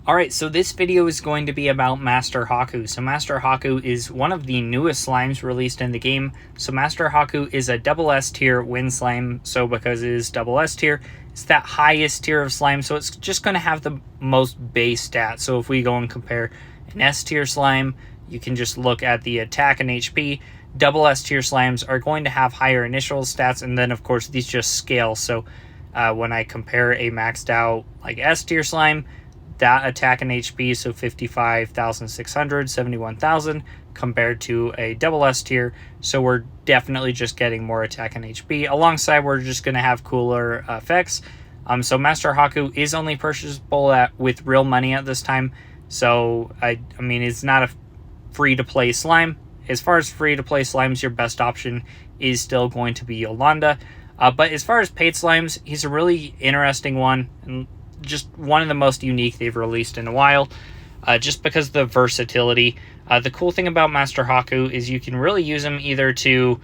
Alright, so this video is going to be about Master Haku. So Master Haku is one of the newest slimes released in the game. So Master Haku is a double S tier wind slime. So because it is double S tier, it's that highest tier of slime. So it's just going to have the most base stats. So if we go and compare an S tier slime, you can just look at the attack and HP. Double S tier slimes are going to have higher initial stats, and then of course these just scale. So when I compare a maxed out like S tier slime, that attack and HP, so 55,600, 71,000, compared to a double S tier. So we're definitely just getting more attack and HP. Alongside, we're just going to have cooler effects. So Master Haku is only purchasable with real money at this time. So, I mean, it's not a free-to-play slime. As far as free-to-play slimes, your best option is still going to be Yolanda. But as far as paid slimes, he's a really interesting one, and just one of the most unique they've released in a while, just because of the versatility. The cool thing about Master Haku is you can really use him either to,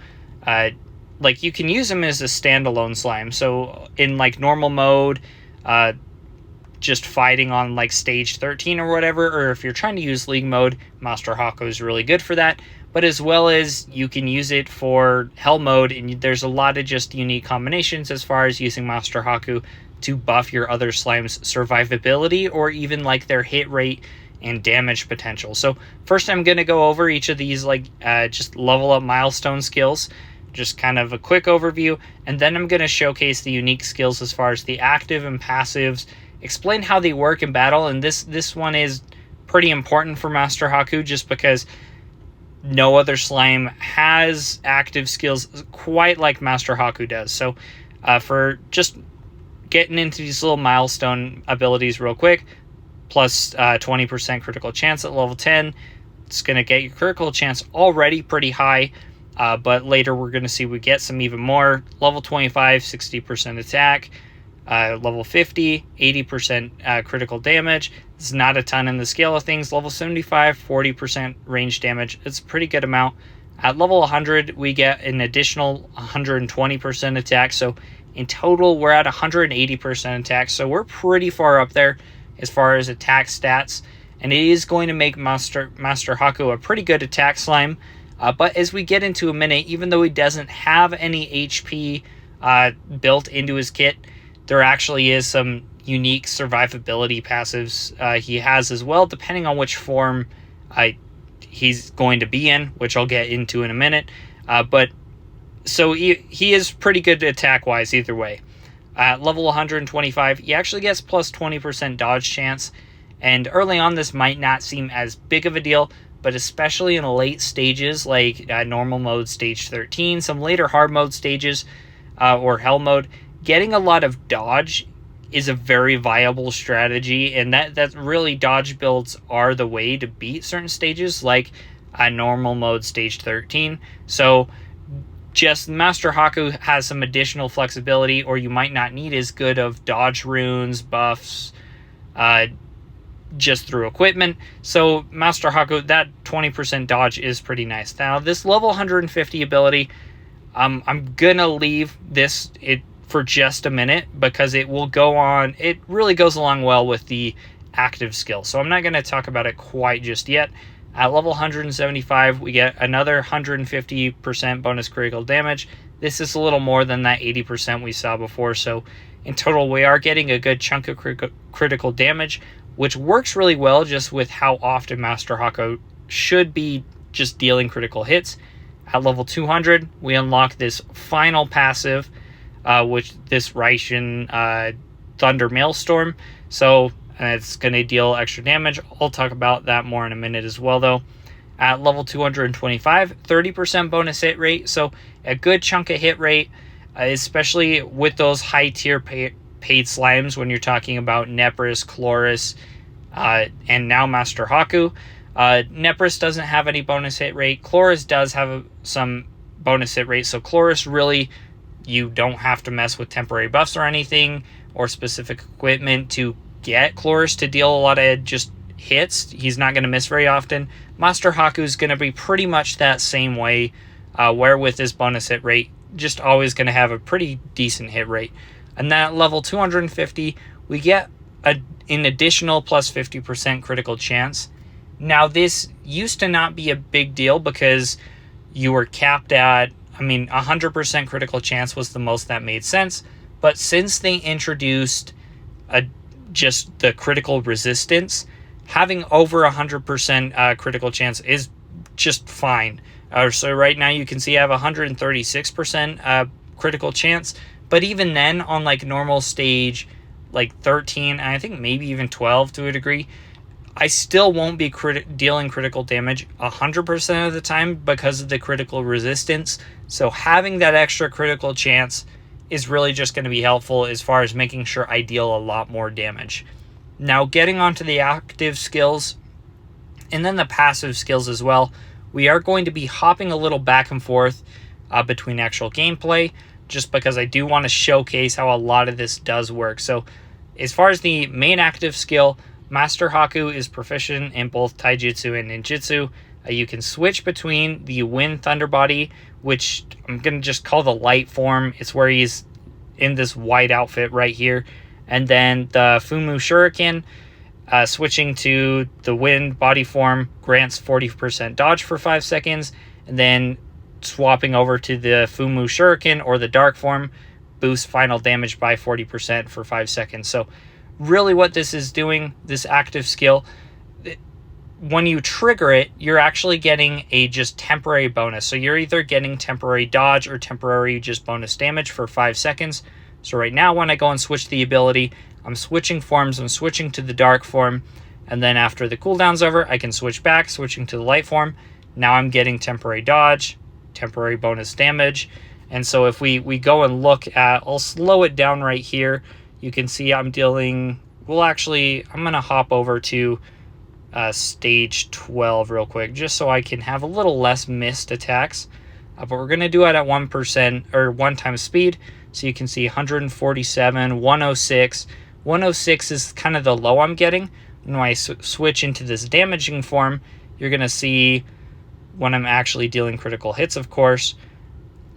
you can use him as a standalone slime. So in like normal mode, just fighting on like stage 13 or whatever, or if you're trying to use league mode, Master Haku is really good for that. But as well as you can use it for hell mode, and there's a lot of just unique combinations as far as using Master Haku to buff your other slimes' survivability or even like their hit rate and damage potential. So first I'm going to go over each of these just level up milestone skills, just kind of a quick overview, and then I'm going to showcase the unique skills as far as the active and passives, explain how they work in battle, and this one is pretty important for Master Haku just because no other slime has active skills quite like Master Haku does. So for just getting into these little milestone abilities real quick, plus 20% critical chance at level 10. It's going to get your critical chance already pretty high, but later we're going to see we get some even more. Level 25, 60% attack. Level 50, 80% critical damage. It's not a ton in the scale of things. Level 75, 40% range damage. It's a pretty good amount. At level 100, we get an additional 120% attack. So in total, we're at 180% attack. So we're pretty far up there as far as attack stats. And it is going to make Master Haku a pretty good attack slime. But as we get into a minute, even though he doesn't have any HP built into his kit, there actually is some unique survivability passives he has as well, depending on which form he's going to be in, which I'll get into in a minute. But so he is pretty good attack-wise either way. At level 125, he actually gets plus 20% dodge chance. And early on, this might not seem as big of a deal, but especially in late stages, like normal mode stage 13, some later hard mode stages, or hell mode, getting a lot of dodge is a very viable strategy, and that really dodge builds are the way to beat certain stages, like normal mode stage 13. So just Master Haku has some additional flexibility, or you might not need as good of dodge runes, buffs, just through equipment. So Master Haku, that 20% dodge is pretty nice. Now this level 150 ability, I'm gonna leave this for just a minute because it will go on. It really goes along well with the active skill. So I'm not gonna talk about it quite just yet. At level 175, we get another 150% bonus critical damage. This is a little more than that 80% we saw before. So in total, we are getting a good chunk of critical damage, which works really well just with how often Master Haku should be just dealing critical hits. At level 200, we unlock this final passive, which this Raishin Thunder Maelstrom. So it's going to deal extra damage. I'll talk about that more in a minute as well, though. At level 225, 30% bonus hit rate. So a good chunk of hit rate, especially with those high-tier paid slimes when you're talking about Nepris, Chloris, and now Master Haku. Nepris doesn't have any bonus hit rate. Chloris does have some bonus hit rate. So Chloris really, you don't have to mess with temporary buffs or anything or specific equipment to get Chloris to deal a lot of just hits. He's not going to miss very often. Master Haku is going to be pretty much that same way, where with his bonus hit rate, just always going to have a pretty decent hit rate. And that level 250, we get an additional plus 50% critical chance. Now, this used to not be a big deal because you were capped at, 100% critical chance was the most that made sense. But since they introduced just the critical resistance, having over 100% critical chance is just fine. So right now you can see I have 136% critical chance. But even then, on like normal stage, like 13, and I think maybe even 12 to a degree, I still won't be dealing critical damage 100% of the time because of the critical resistance. So having that extra critical chance is really just going to be helpful as far as making sure I deal a lot more damage. Now, getting onto the active skills and then the passive skills as well, we are going to be hopping a little back and forth between actual gameplay, just because I do want to showcase how a lot of this does work. So as far as the main active skill, Master Haku is proficient in both Taijutsu and Ninjutsu. You can switch between the Wind Thunder Body, which I'm going to just call the light form. It's where he's in this white outfit right here. And then the Fumu Shuriken, switching to the Wind Body form, grants 40% dodge for 5 seconds. And then swapping over to the Fumu Shuriken or the dark form, boosts final damage by 40% for 5 seconds. So really what this is doing, this active skill, when you trigger it, you're actually getting a just temporary bonus. So you're either getting temporary dodge or temporary just bonus damage for 5 seconds. So right now when I go and switch the ability, I'm switching forms, I'm switching to the dark form, and then after the cooldown's over, I can switch back, switching to the light form. Now I'm getting temporary dodge, temporary bonus damage. And so if we go and look at, I'll slow it down right here. You can see I'm dealing, I'm going to hop over to stage 12 real quick, just so I can have a little less missed attacks. But we're going to do it at 1% or 1 times speed. So you can see 147, 106. 106 is kind of the low I'm getting. When I switch into this damaging form, you're going to see when I'm actually dealing critical hits, of course,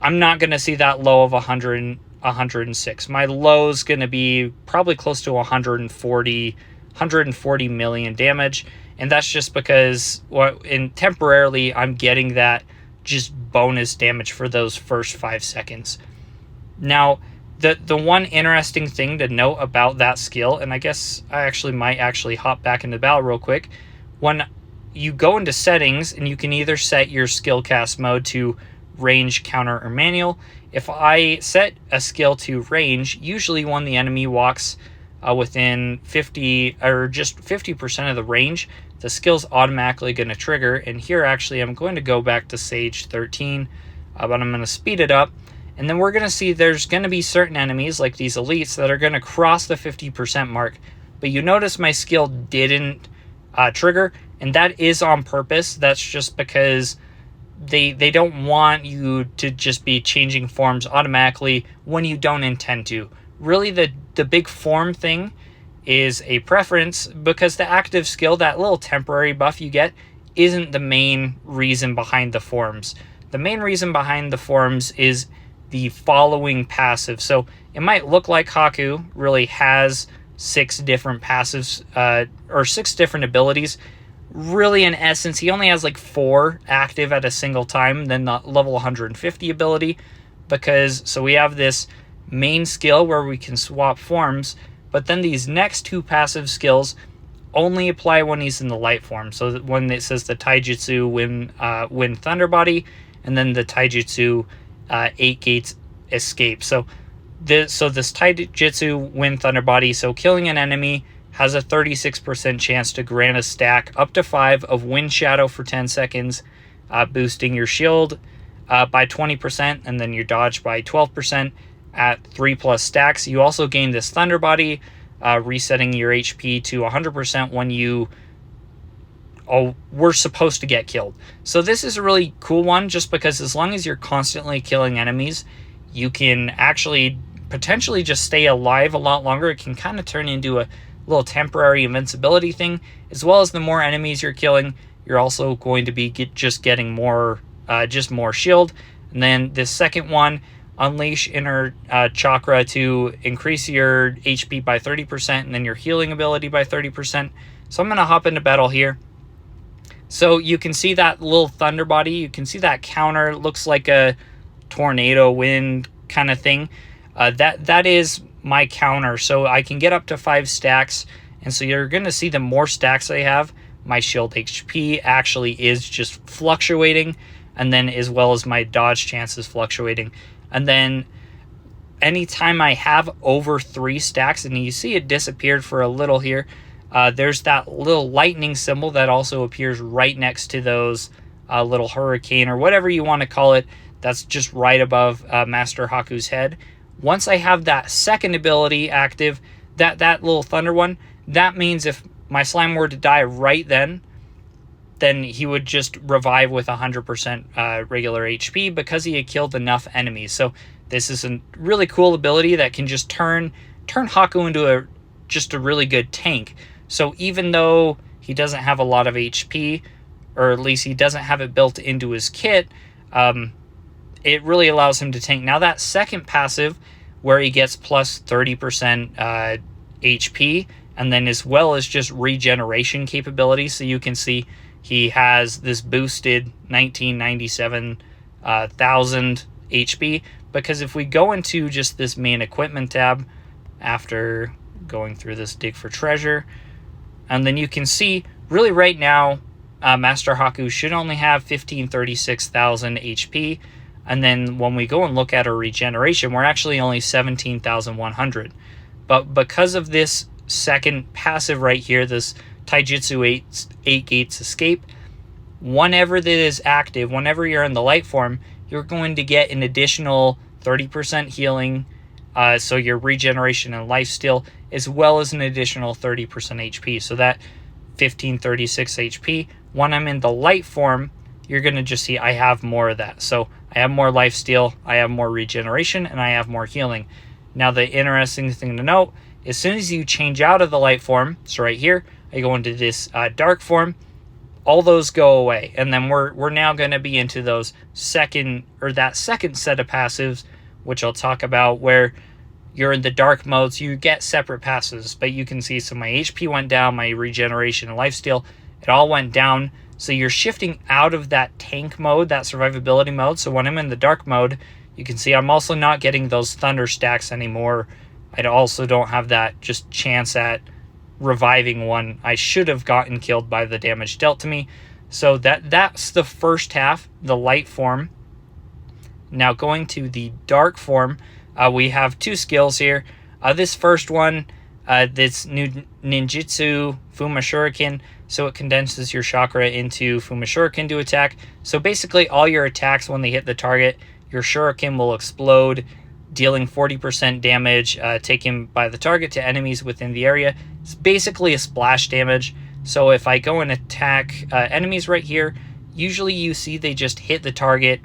I'm not going to see that low of 106. My low is going to be probably close to 140 million damage. And that's just because temporarily I'm getting that just bonus damage for those first 5 seconds. Now, the one interesting thing to note about that skill, and I guess I might hop back into battle real quick. When you go into settings, and you can either set your skill cast mode to range, counter, or manual. If I set a skill to range, usually when the enemy walks within 50 or just 50% of the range, the skill's automatically going to trigger. And here actually I'm going to go back to stage 13, but I'm going to speed it up. And then we're going to see there's going to be certain enemies like these elites that are going to cross the 50% mark. But you notice my skill didn't trigger, and that is on purpose. That's just because they don't want you to just be changing forms automatically when you don't intend to. Really, the big form thing is a preference, because the active skill, that little temporary buff you get, isn't the main reason behind the forms. The main reason behind the forms is the following passive. So it might look like Haku really has 6 different passives, or 6 different abilities. Really, in essence, he only has like 4 active at a single time, then the level 150 ability, so we have this main skill where we can swap forms, but then these next 2 passive skills only apply when he's in the light form. So when it says the Taijutsu Wind Thunder Body, and then the Taijutsu 8 Gates Escape. So this Taijutsu Wind Thunder Body, so killing an enemy has a 36% chance to grant a stack up to 5 of Wind Shadow for 10 seconds, boosting your shield by 20%, and then your dodge by 12% at 3+ stacks. You also gain this Thunder Body, resetting your HP to 100% when you were supposed to get killed. So this is a really cool one, just because as long as you're constantly killing enemies, you can actually potentially just stay alive a lot longer. It can kind of turn into a little temporary invincibility thing, as well as the more enemies you're killing, you're also going to be getting more shield. And then this second one, unleash inner chakra to increase your HP by 30% and then your healing ability by 30%. So I'm going to hop into battle here. So you can see that little thunder body. You can see that counter. It looks like a tornado wind kind of thing. That is my counter. So I can get up to 5 stacks. And so you're going to see the more stacks I have, my shield HP actually is just fluctuating. And then as well as my dodge chances fluctuating. And then anytime I have over 3 stacks, and you see it disappeared for a little here, there's that little lightning symbol that also appears right next to those little hurricane or whatever you want to call it. That's just right above Master Haku's head. Once I have that second ability active, that little thunder one, that means if my slime were to die right then he would just revive with 100% regular HP because he had killed enough enemies. So this is a really cool ability that can just turn Haku into just a really good tank. So even though he doesn't have a lot of HP, or at least he doesn't have it built into his kit, it really allows him to tank. Now that second passive, where he gets plus 30% HP, and then as well as just regeneration capability, so you can see he has this boosted 1997,000 HP, because if we go into just this main equipment tab after going through this dig for treasure, and then you can see really right now Master Haku should only have 36,000 HP, and then when we go and look at our regeneration, we're actually only 17,100. But because of this second passive right here, this Taijutsu 8 Gates Escape, whenever that is active, whenever you're in the light form, you're going to get an additional 30% healing, so your regeneration and lifesteal, as well as an additional 30% HP. So that 1536 HP, when I'm in the light form, you're going to just see I have more of that. So I have more lifesteal, I have more regeneration, and I have more healing. Now the interesting thing to note, as soon as you change out of the light form, so right here, I go into this dark form, all those go away. And then we're now going to be into those second set of passives, which I'll talk about, where you're in the dark modes, you get separate passives, but you can see, so my HP went down, my regeneration and lifesteal, it all went down. So you're shifting out of that tank mode, that survivability mode. So when I'm in the dark mode, you can see I'm also not getting those thunder stacks anymore. I also don't have that just chance at reviving one. I should have gotten killed by the damage dealt to me. So that's the first half, the light form. Now going to the dark form, we have 2 skills here. This first one, this new ninjutsu Fuma Shuriken, so it condenses your chakra into Fuma Shuriken to attack. So basically all your attacks, when they hit the target, your shuriken will explode, dealing 40% damage taken by the target to enemies within the area. It's basically a splash damage. So if I go and attack enemies right here, usually you see they just hit the target,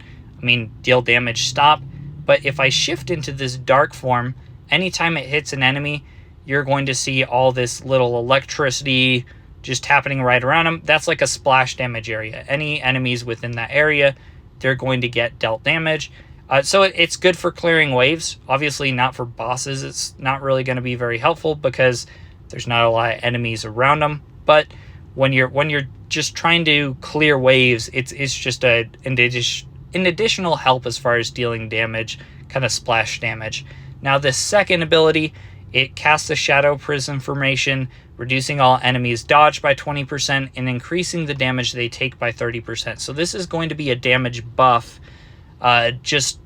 deal damage, stop. But if I shift into this dark form, anytime it hits an enemy, you're going to see all this little electricity just happening right around them. That's like a splash damage area. Any enemies within that area, they're going to get dealt damage. So it's good for clearing waves. Obviously not for bosses. It's not really going to be very helpful because there's not a lot of enemies around them. But when you're just trying to clear waves, it's just an additional help as far as dealing damage, kind of splash damage. Now this second ability, it casts a shadow prism formation, reducing all enemies' dodge by 20% and increasing the damage they take by 30%. So this is going to be a damage buff just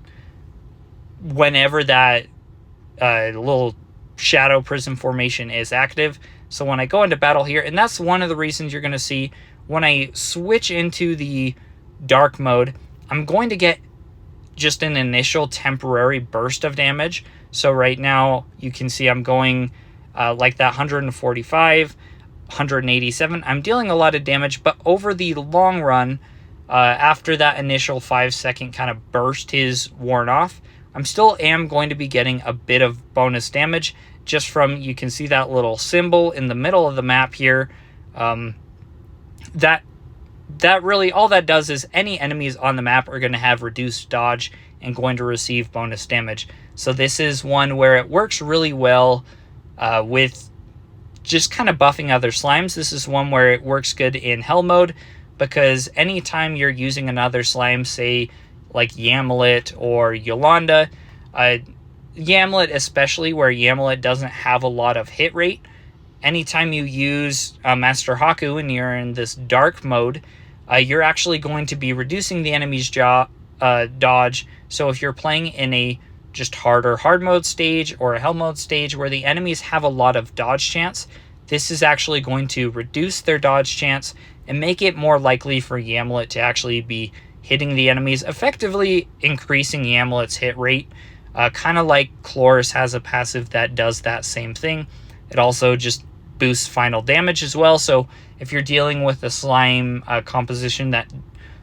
whenever that little shadow prism formation is active. So when I go into battle here, and that's one of the reasons you're going to see when I switch into the dark mode, I'm going to get just an initial temporary burst of damage. So right now you can see I'm going like that 145, 187. I'm dealing a lot of damage, but over the long run, after that initial 5-second kind of burst is worn off, I'm still going to be getting a bit of bonus damage just from, you can see that little symbol in the middle of the map here. That really, all that does is any enemies on the map are going to have reduced dodge and going to receive bonus damage. So this is one where it works really well with just kind of buffing other slimes. This is one where it works good in hell mode, because anytime you're using another slime, say like Yamlet or Yolanda, Yamlet especially, where Yamlet doesn't have a lot of hit rate, anytime you use Master Haku and you're in this dark mode, you're actually going to be reducing the enemy's dodge. So if you're playing in a just hard mode stage or a hell mode stage where the enemies have a lot of dodge chance, this is actually going to reduce their dodge chance and make it more likely for Yamlet to actually be hitting the enemies, effectively increasing Yamlet's hit rate. Kind of like Chloris has a passive that does that same thing. It also just boosts final damage as well. So if you're dealing with a slime composition that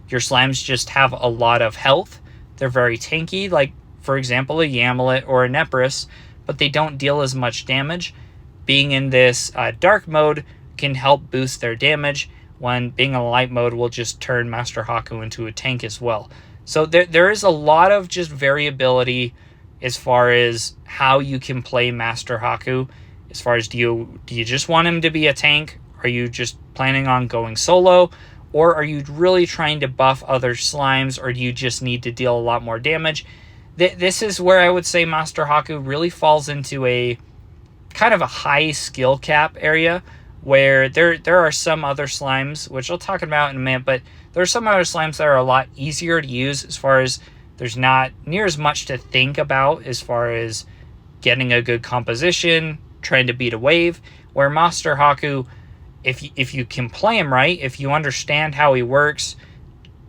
your slimes just have a lot of health, they're very tanky, like for example a Yamlet or a Nepris, but they don't deal as much damage, being in this dark mode can help boost their damage, when being in light mode will just turn Master Haku into a tank as well. So there is a lot of just variability as far as how you can play Master Haku. As far as do you just want him to be a tank? Are you just planning on going solo? Or are you really trying to buff other slimes? Or do you just need to deal a lot more damage? This is where I would say Master Haku really falls into a kind of a high skill cap area, where there are some other slimes, which I'll talk about in a minute, but there are some other slimes that are a lot easier to use, as far as there's not near as much to think about as far as getting a good composition, trying to beat a wave, where Master Haku, if you can play him right, if you understand how he works,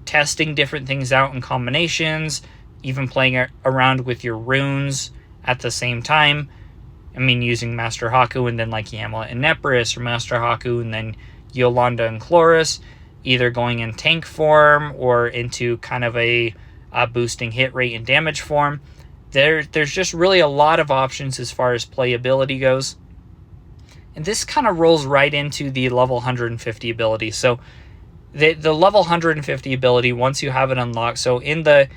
testing different things out in combinations, even playing around with your runes at the same time. I mean, using Master Haku and then like Yamlet and Nepris, or Master Haku and then Yolanda and Chloris, either going in tank form or into kind of a boosting hit rate and damage form. There's just really a lot of options as far as playability goes. And this kind of rolls right into the level 150 ability. So the level 150 ability, once you have it unlocked, so in the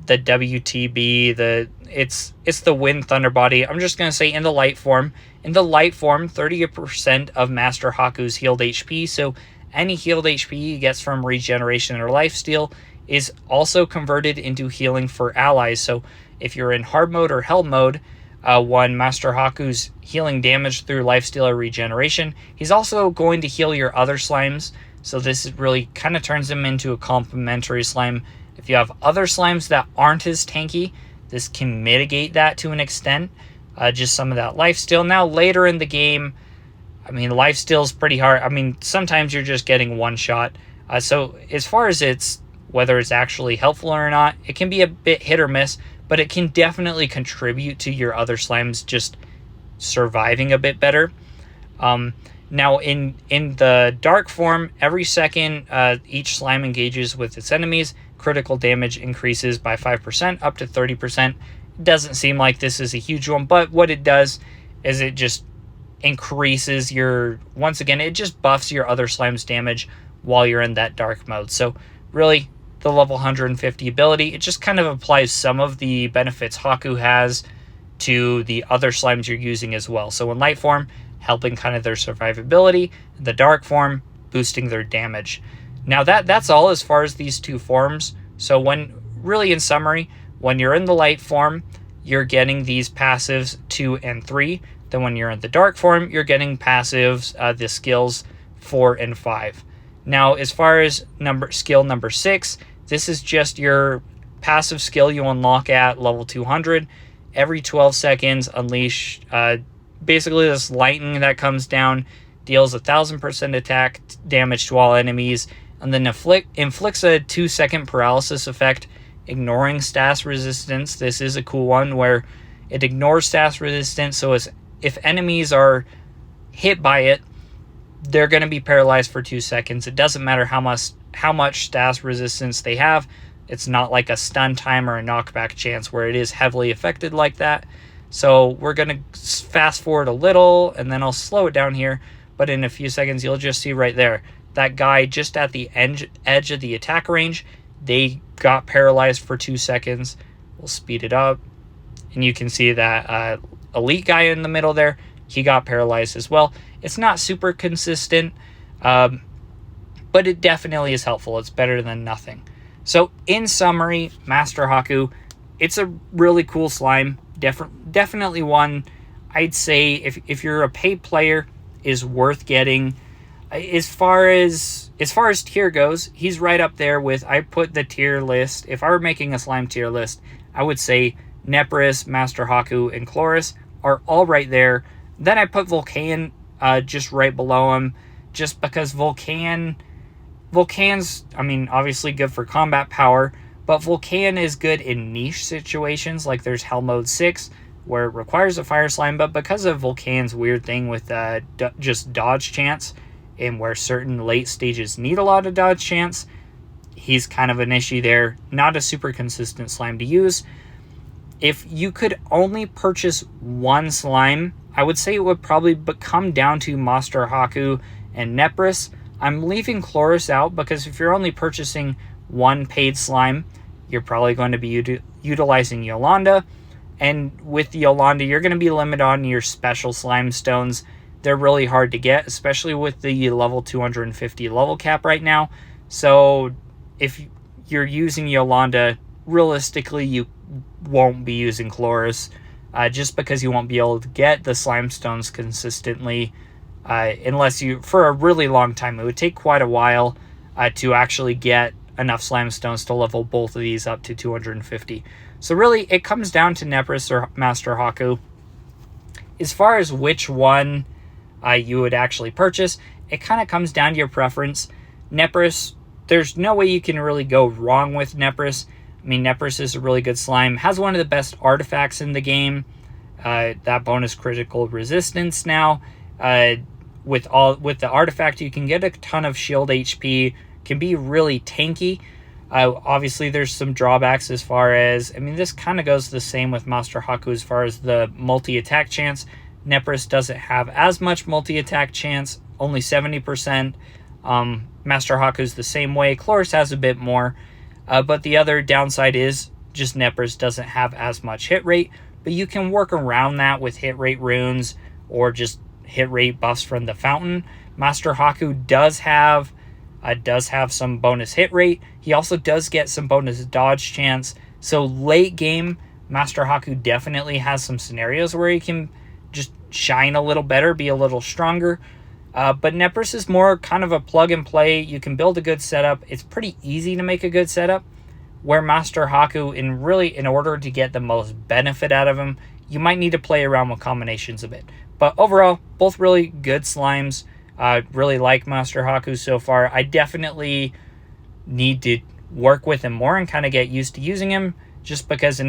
WTB, it's the Wind Thunder Body. I'm just going to say in the light form. In the light form, 30% of Master Haku's healed HP. So any healed HP he gets from regeneration or lifesteal is also converted into healing for allies. So if you're in hard mode or hell mode, when Master Haku's healing damage through lifesteal or regeneration, he's also going to heal your other slimes. So this really kind of turns him into a complementary slime. If you have other slimes that aren't as tanky, this can mitigate that to an extent. Just some of that lifesteal. Now later in the game, I mean, lifesteal is pretty hard. I mean, sometimes you're just getting one shot. So as far as whether it's actually helpful or not, it can be a bit hit or miss, but it can definitely contribute to your other slimes just surviving a bit better. Now in the dark form, every second each slime engages with its enemies, critical damage increases by 5% up to 30%. It doesn't seem like this is a huge one, but what it does is it just increases once again, it just buffs your other slime's damage while you're in that dark mode. So really, the level 150 ability, it just kind of applies some of the benefits Haku has to the other slimes you're using as well. So in light form, helping kind of their survivability, in the dark form, boosting their damage. Now that's all as far as these two forms. So in summary, when you're in the light form, you're getting these passives 2 and 3. Then when you're in the dark form, you're getting passives, the skills 4 and 5. Now, as far as skill number 6, this is just your passive skill you unlock at level 200. Every 12 seconds, unleash basically this lightning that comes down, deals 1,000% attack damage to all enemies, and then inflicts a 2-second paralysis effect, ignoring status resistance. This is a cool one where it ignores status resistance, so if enemies are hit by it, they're going to be paralyzed for 2 seconds. It doesn't matter how much status resistance they have. It's not like a stun time or a knockback chance where it is heavily affected like that. So we're going to fast forward a little, and then I'll slow it down here. But in a few seconds, you'll just see right there, that guy just at the edge of the attack range, they got paralyzed for 2 seconds. We'll speed it up. And you can see that elite guy in the middle there, he got paralyzed as well. It's not super consistent, but it definitely is helpful. It's better than nothing. So in summary, Master Haku, it's a really cool slime. Definitely one I'd say if you're a paid player is worth getting. As far as tier goes, he's right up there with, I put the tier list. If I were making a slime tier list, I would say Nepris, Master Haku, and Chloris are all right there. Then I put Volcan just right below him, just because Volcan's, I mean, obviously good for combat power, but Volcan is good in niche situations, like there's Hell Mode 6, where it requires a fire slime, but because of Volcan's weird thing with just dodge chance, and where certain late stages need a lot of dodge chance, he's kind of an issue there. Not a super consistent slime to use. If you could only purchase one slime, I would say it would probably come down to Master Haku and Nepris. I'm leaving Chloris out because if you're only purchasing one paid slime, you're probably going to be utilizing Yolanda. And with Yolanda, you're going to be limited on your special slime stones. They're really hard to get, especially with the level 250 level cap right now. So if you're using Yolanda, realistically, you won't be using Chloris just because you won't be able to get the slime stones consistently unless you, for a really long time. It would take quite a while to actually get enough slime stones to level both of these up to 250. So really, it comes down to Nepris or Master Haku. As far as which one you would actually purchase, it kind of comes down to your preference. Nepris, there's no way you can really go wrong with Nepris. I mean, Nepris is a really good slime, has one of the best artifacts in the game, that bonus critical resistance now. With the artifact, you can get a ton of shield HP, can be really tanky. Obviously, there's some drawbacks as far as, I mean, this kind of goes the same with Master Haku as far as the multi-attack chance. Nepris doesn't have as much multi-attack chance, only 70%. Master Haku's the same way. Chloris has a bit more. But the other downside is just Nepris doesn't have as much hit rate. But you can work around that with hit rate runes or just hit rate buffs from the fountain. Master Haku does have some bonus hit rate. He also does get some bonus dodge chance. So late game, Master Haku definitely has some scenarios where he can just shine a little better, be a little stronger. But Nepris is more kind of a plug and play. You can build a good setup. It's pretty easy to make a good setup. Where Master Haku, in order to get the most benefit out of him, you might need to play around with combinations a bit. But overall, both really good slimes. Really like Master Haku so far. I definitely need to work with him more and kind of get used to using him, just because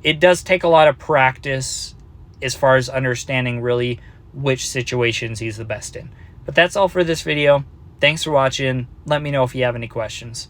it does take a lot of practice as far as understanding really which situations he's the best in. But that's all for this video. Thanks for watching. Let me know if you have any questions.